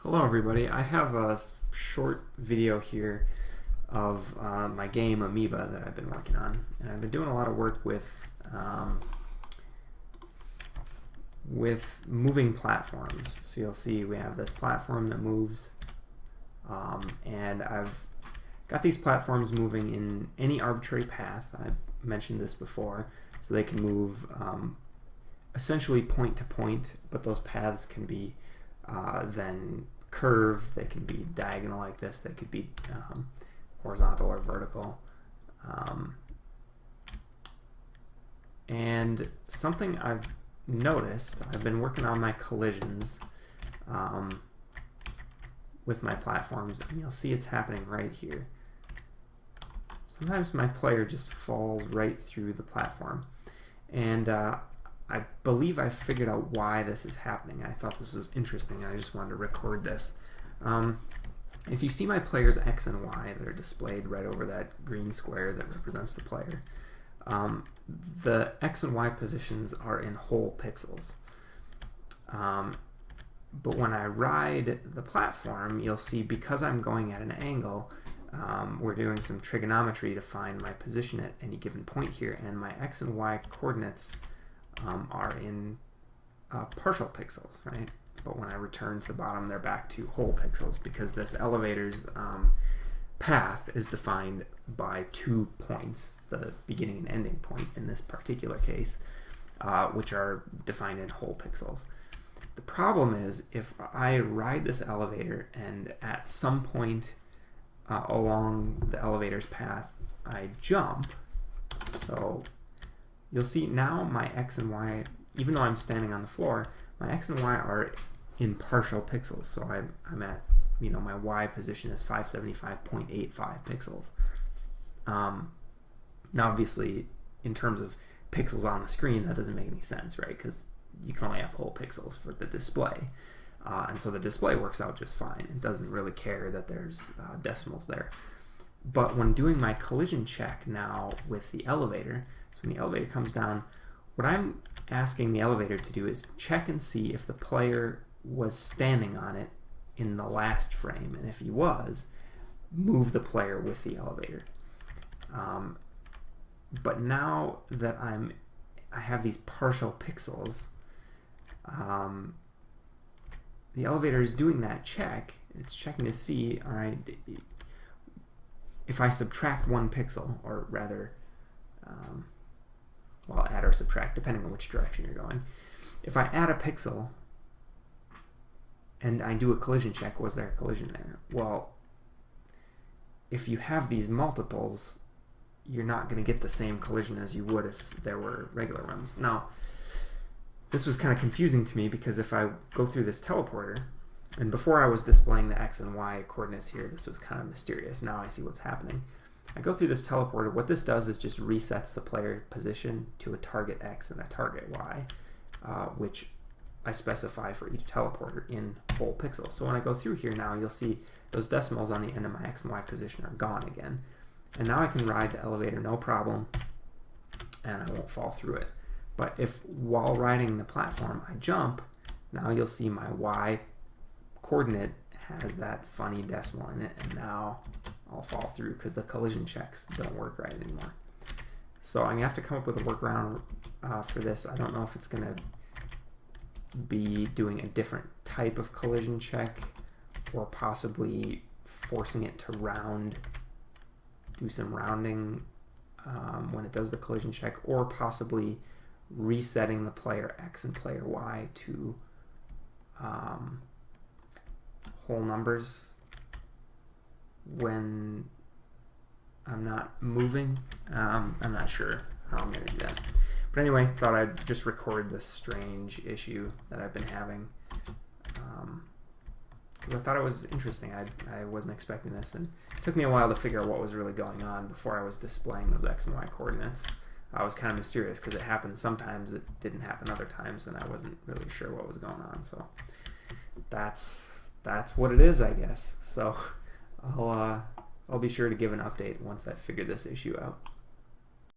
Hello everybody, I have a short video here of my game Amoeba that I've been working on, and I've been doing a lot of work with moving platforms. So you'll see we have this platform that moves, and I've got these platforms moving in any arbitrary path. I've mentioned this before, so they can move essentially point to point, but those paths can be then curved, they can be diagonal like this, they could be horizontal or vertical. And something I've noticed, I've been working on my collisions with my platforms, and you'll see it's happening right here. Sometimes my player just falls right through the platform, and I believe I figured out why this is happening. I thought this was interesting, and I just wanted to record this. If you see my player's X and Y that are displayed right over that green square that represents the player, the X and Y positions are in whole pixels. But when I ride the platform, you'll see because I'm going at an angle, we're doing some trigonometry to find my position at any given point here, and my X and Y coordinates are in partial pixels, right? But when I return to the bottom, they're back to whole pixels because this elevator's path is defined by 2 points, the beginning and ending point in this particular case, which are defined in whole pixels. The problem is if I ride this elevator and at some point along the elevator's path I jump, so you'll see now my X and Y, even though I'm standing on the floor, my X and Y are in partial pixels. So I'm at, my Y position is 575.85 pixels. Now obviously in terms of pixels on the screen that doesn't make any sense, right? Because you can only have whole pixels for the display. And so the display works out just fine. It doesn't really care that there's decimals there. But when doing my collision check now with the elevator, so when the elevator comes down, what I'm asking the elevator to do is check and see if the player was standing on it in the last frame, and if he was, move the player with the elevator. But now that I have these partial pixels, the elevator is doing that check. It's checking to see, all right, if I subtract 1 pixel, or rather, well, add or subtract, depending on which direction you're going. If I add a pixel and I do a collision check, was there a collision there? Well, if you have these multiples, you're not going to get the same collision as you would if there were regular ones. Now, this was kind of confusing to me because if I go through this teleporter, and before I was displaying the X and Y coordinates here, this was kind of mysterious. Now I see what's happening. I go through this teleporter. What this does is just resets the player position to a target X and a target Y, which I specify for each teleporter in whole pixels. So when I go through here now, you'll see those decimals on the end of my X and Y position are gone again. And now I can ride the elevator no problem, and I won't fall through it. But if while riding the platform I jump, now you'll see my Y coordinate has that funny decimal in it, and now I'll fall through because the collision checks don't work right anymore. So I'm going to have to come up with a workaround for this. I don't know if it's going to be doing a different type of collision check, or possibly forcing it to do some rounding when it does the collision check, or possibly resetting the player X and player Y to whole numbers when I'm not moving. I'm not sure how I'm going to do that. But anyway, thought I'd just record this strange issue that I've been having. Because I thought it was interesting. I wasn't expecting this, and it took me a while to figure out what was really going on before I was displaying those X and Y coordinates. I was kind of mysterious because it happened sometimes, it didn't happen other times, and I wasn't really sure what was going on. So that's what it is, I guess. So I'll be sure to give an update once I figure this issue out.